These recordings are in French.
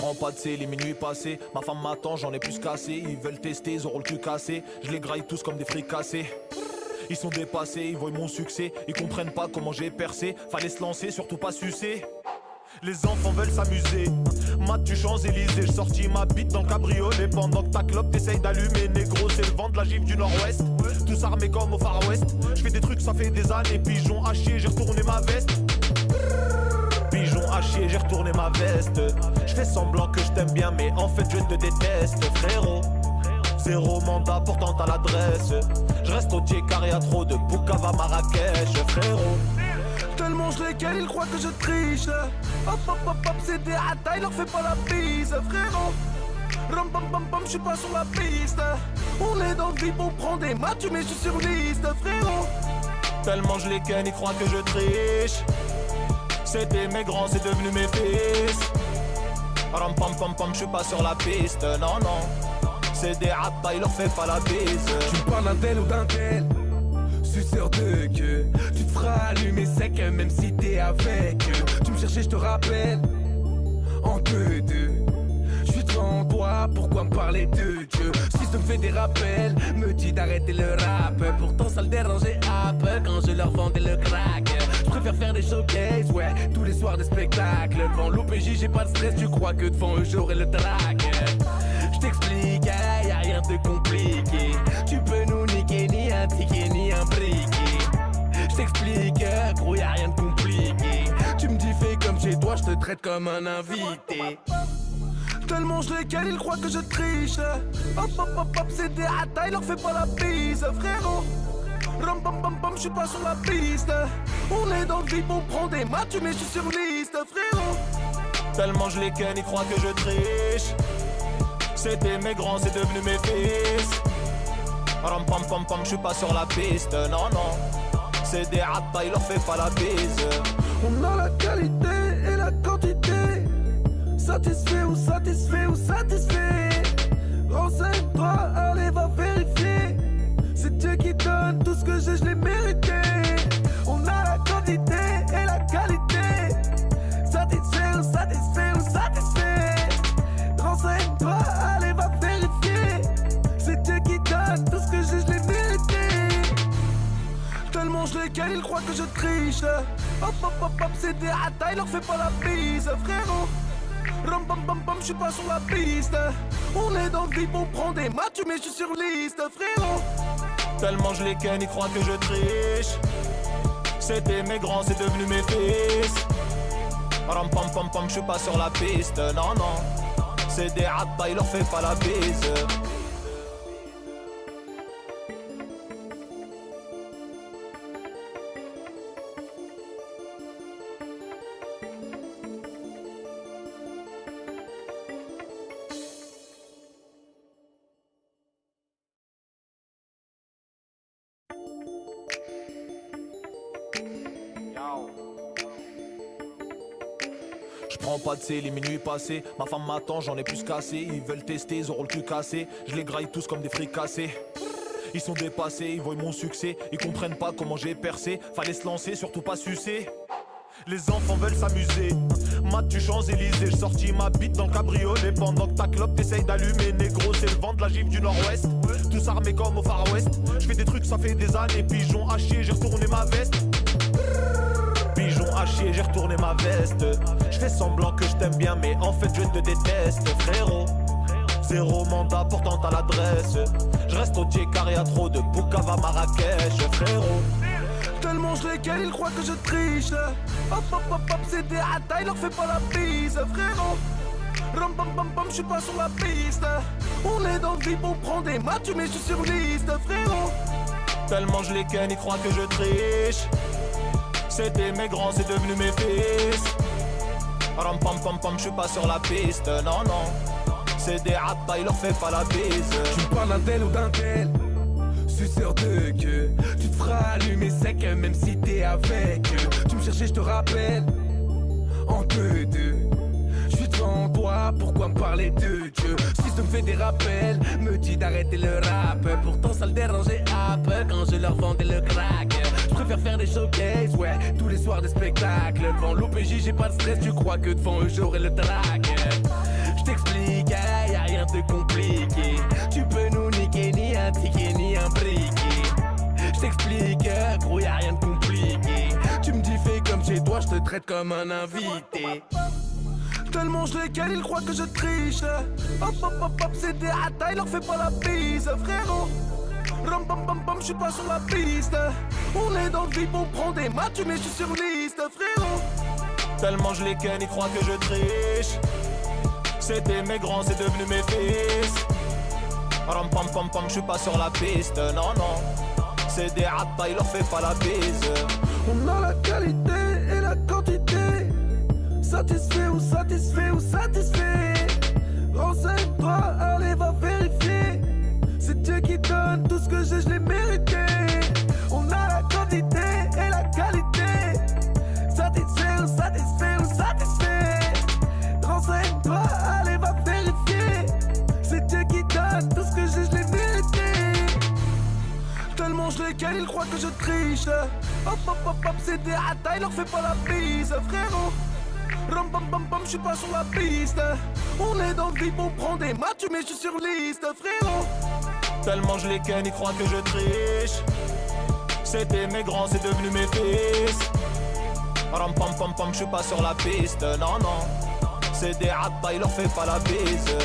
Prends pas de C, les minuit passés. Ma femme m'attend, j'en ai plus cassé. Ils veulent tester, ils auront le cul cassé. Je les graille tous comme des fricassés. Ils sont dépassés, ils voient mon succès. Ils comprennent pas comment j'ai percé. Fallait se lancer, surtout pas sucer. Les enfants veulent s'amuser. Mathieu Champs-Élysées, j'sortis ma bite dans le cabriolet. Pendant que ta clope t'essaye d'allumer. Négro, c'est le vent de la gifle du nord-ouest. Tous armés comme au Far West. J'fais des trucs, ça fait des années. Pigeon à chier, j'ai retourné ma veste. Pigeon à chier, j'ai retourné ma veste. J'fais semblant que je t'aime bien, mais en fait je te déteste, frérot. Zéro mandat, pourtant t'as l'adresse. J'reste au tiers carré à trop de Boukava Marrakech, frérot. Tellement je les ken, ils croient que je triche. Hop hop hop hop, c'est des hata, leur fais pas la bise, frérot. Ram bam bam bam, j'suis pas sur la piste. On est dans le vip, on prend des matchs, mais j'suis sur liste, frérot. Tellement je les ken, ils croient que je triche. C'était mes grands, c'est devenu mes fils. Ram pam pam pam, j'suis pas sur la piste, non non. C'est des hata, il leur fait pas la bise. Tu me parles d'un tel ou d'un tel, suceur de queue. Tu te feras allumer sec même si t'es avec eux. Tu me cherchais, je te rappelle, en 2-2. J'suis devant toi, pourquoi me parler de Dieu? Si je me fais des rappels, me dis d'arrêter le rap. Pourtant ça le dérangeait un peu quand je leur vendais le crack. Je préfère faire des showcases, ouais, tous les soirs des spectacles. Devant l'OPJ j'ai pas de stress, tu crois que devant eux j'aurai le track. J't'explique, y'a rien de compliqué. Tu peux nous niquer, ni un ticket, ni un briquet. J't'explique, gros, y'a rien de compliqué. Tu me dis fais comme chez toi, j'te traite comme un invité. Tellement je les ken, ils croient que je triche. Hop hop hop hop, c'est des hata, leur fais pas la bise, frérot. Ram bam bam bam, j'suis pas sur la piste. On est dans le vip, on prend des matchs, mais j'suis sur liste, frérot. Tellement je les ken, ils croient que je triche. C'était mes grands, c'est devenu mes fils. Ram pam pam pam, j'suis pas sur la piste, non non. C'est des hata, il leur fait pas la bise. On a la qualité et la quantité. Satisfait ou satisfait ou satisfait. Renseigne-toi, allez va vérifier. C'est Dieu qui donne tout ce que j'ai, je l'ai mérité. On a la quantité et la qualité. Satisfait ou satisfait ou satisfait. Renseigne-toi, allez va vérifier. C'est Dieu qui donne tout ce que j'ai, je l'ai mérité. Tellement je les ken, ils croient que je triche. Hop hop hop hop, c'est des hata, leur fais pas la bise, frérot. Ram bam bam bam, j'suis pas sur la piste. On est dans le vip, on prend des matchs, mais j'suis sur liste, frérot. Tellement je les ken, ils croient que je triche. C'était mes grands, c'est devenu mes fils. Ram pam pam pam, j'suis pas sur la piste, non non. C'est des hata, il leur fait pas la bise. J'prends pas de C, les minuit passés. Ma femme m'attend, j'en ai plus cassé. Ils veulent tester, ils auront le cul cassé. Je les graille tous comme des fricassés. Ils sont dépassés, ils voient mon succès. Ils comprennent pas comment j'ai percé. Fallait se lancer, surtout pas sucer. Les enfants veulent s'amuser. Mathieu Champs-Élysées, j'sortis ma bite dans le cabriolet. Pendant que ta clope t'essaye d'allumer. Négro, c'est le vent de la gifle du nord-ouest. Tous armés comme au Far West. J'fais des trucs, ça fait des années. Pigeon à chier, j'ai retourné ma veste. Pigeon à chier, j'ai retourné ma veste. J'fais semblant que je t'aime bien, mais en fait je te déteste, frérot. Zéro mandat, pourtant t'as l'adresse. J'reste au tiers carré à trop de Boukava Marrakech, frérot. Tellement je les ken, ils croient que je triche. Hop hop hop hop, c'est des hata, leur fais pas la bise, frérot. Ram bam bam bam, j'suis pas sur la piste. On est dans le vip, on prend des matchs, mais j'suis sur liste, frérot. Tellement je les ken, ils croient que je triche. C'était mes grands, c'est devenu mes fils. Ram pam pam pam, j'suis pas sur la piste, non non. C'est des hata, il leur fait pas la bise. Tu me parles d'un tel ou d'un tel, suceur de queue. Tu te feras allumer sec même si t'es avec eux. Tu me cherchais, je te rappelle, en 2-2. J'suis devant toi, pourquoi me parler de Dieu? Si je me fais des rappels, me dis d'arrêter le rap. Pourtant ça le dérangeait un peu quand je leur vendais le crack. Je préfère faire des showcases, ouais, tous les soirs des spectacles. Devant l'OPJ j'ai pas de stress, tu crois que devant eux j'aurai le track. J't'explique, y'a rien de compliqué. Tu peux nous niquer, ni un ticket, ni un briquet. J't'explique, gros, y'a rien de compliqué. Tu me dis fais comme chez toi, j'te traite comme un invité. Tellement je les cale, ils croient que je triche. Hop hop hop hop, c'est des hata, leur fais pas la bise, frérot. Ram pam pam pam, j'suis pas sur la piste. On est dans le vip, on prend des matchs, mais j'suis sur liste, frérot. Tellement je les ken, ils croient que je triche. C'était mes grands, c'est devenu mes fils. Ram pam pam pam, j'suis pas sur la piste, non non. C'est des hata, ils leur fais pas la bise. On a la qualité et la quantité. Satisfait ou satisfait ou satisfait. Renseigne-toi, allez va vérifier. C'est Dieu qui donne tout ce que j'ai, je l'ai mérité. On a la quantité et la qualité. Satisfait ou satisfait ou satisfait. Renseigne-toi, allez va vérifier. C'est Dieu qui donne tout ce que j'ai, je l'ai mérité. Tellement je les cale, ils croient que je triche. Hop hop hop hop, c'est des hata, ils leur fais pas la bise, frérot. Ram pam pam pam, j'suis pas sur la piste. On est dans le vip, on prend des matchs, mais j'suis sur liste, frérot. Tellement je les ken, ils croient que je triche. C'était mes grands, c'est devenu mes fils. Ram pam pam pam, j'suis pas sur la piste, non non. C'est des hata, ils leur fais pas la bise.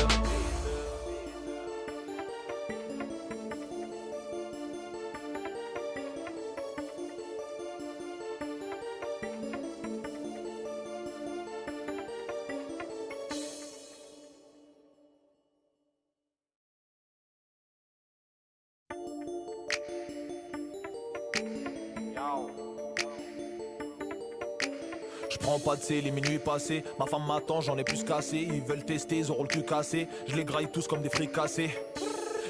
J'prends pas de C, les minuit passés. Ma femme m'attend, j'en ai plus cassé. Ils veulent tester, ils auront le cul cassé. Je les graille tous comme des fricassés.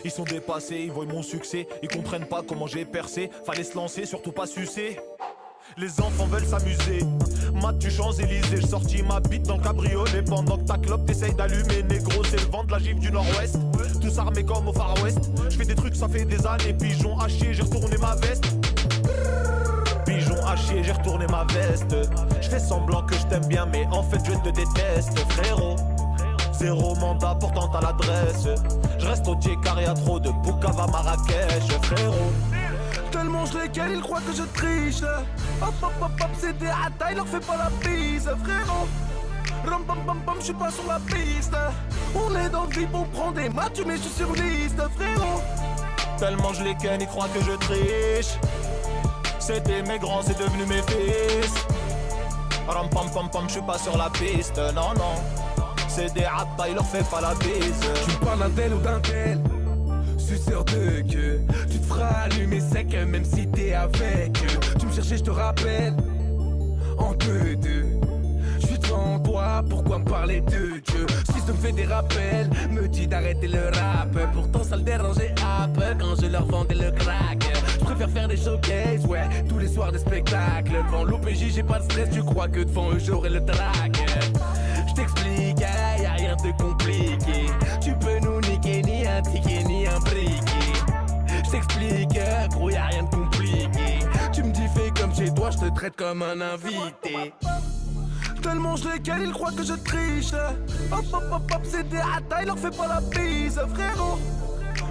Ils sont dépassés, ils voient mon succès. Ils comprennent pas comment j'ai percé. Fallait se lancer, surtout pas sucer. Les enfants veulent s'amuser. Mathieu Champs-Élysées, j'sortis ma bite dans le cabriolet. Pendant que ta clope t'essaye d'allumer. Négro, c'est le vent de la gifle du nord-ouest. Tous armés comme au Far West. J'fais des trucs, ça fait des années. Pigeon à chier, j'ai retourné ma veste. Pigeon à chier, j'ai retourné ma veste. J'fais semblant que je t'aime bien, mais en fait je te déteste, frérot. Zéro mandat portant à l'adresse. J'reste au carré, y'a trop de Boukava Marrakech, frérot. Tellement je les cale, ils croient que je triche. Hop hop hop hop, c'est des hata, ils leur fais pas la bise, frérot. Ram pam pam pam, j'suis pas sur la piste. On est dans le vip, on prend des matchs, mais j'suis sur liste, frérot. Tellement je les ken, ils croient que je triche. C'était mes grands, c'est devenu mes fils. Ram pam pam pam, j'suis pas sur la piste, non non. C'est des hata, ils leur fais pas la bise. Tu me parles d'un tel ou d'un tel, suceur de queue. Tu te feras allumer sec même si t'es avec eux. Tu me cherchais, je te rappelle. En 2-2, j'suis devant toi, pourquoi me parler de Dieu? Si je me fais des rappels, me dis d'arrêter le rap. Pourtant ça le dérangeait un peu quand je leur vendais le crack. Je préfère faire des showcases, ouais, tous les soirs des spectacles. Devant l'OPJ j'ai pas de stress, tu crois que devant eux j'aurai le track. J't'explique, y'a rien de compliqué. Tu peux nous niquer, ni un ticket, ni un briquet. J't'explique, gros, y'a rien de compliqué. Tu me dis fais comme chez toi, j'te traite comme un invité. Tellement je les cale, ils croient que je triche. Hop hop hop hop, c'est des hata, ils leur fais pas la bise, frérot.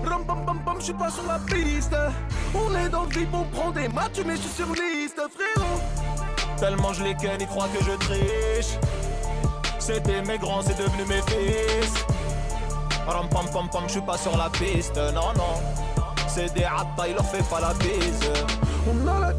Ram pam pam pam, j'suis pas sur la piste. On est dans le vip, on prend des matchs, mais j'suis sur liste, frérot. Tellement je les ken, ils croient que je triche. C'était mes grands, c'est devenu mes fils. Ram pam pam pam, j'suis pas sur la piste, non non. C'est des hata, ils leur fais pas la bise. On a la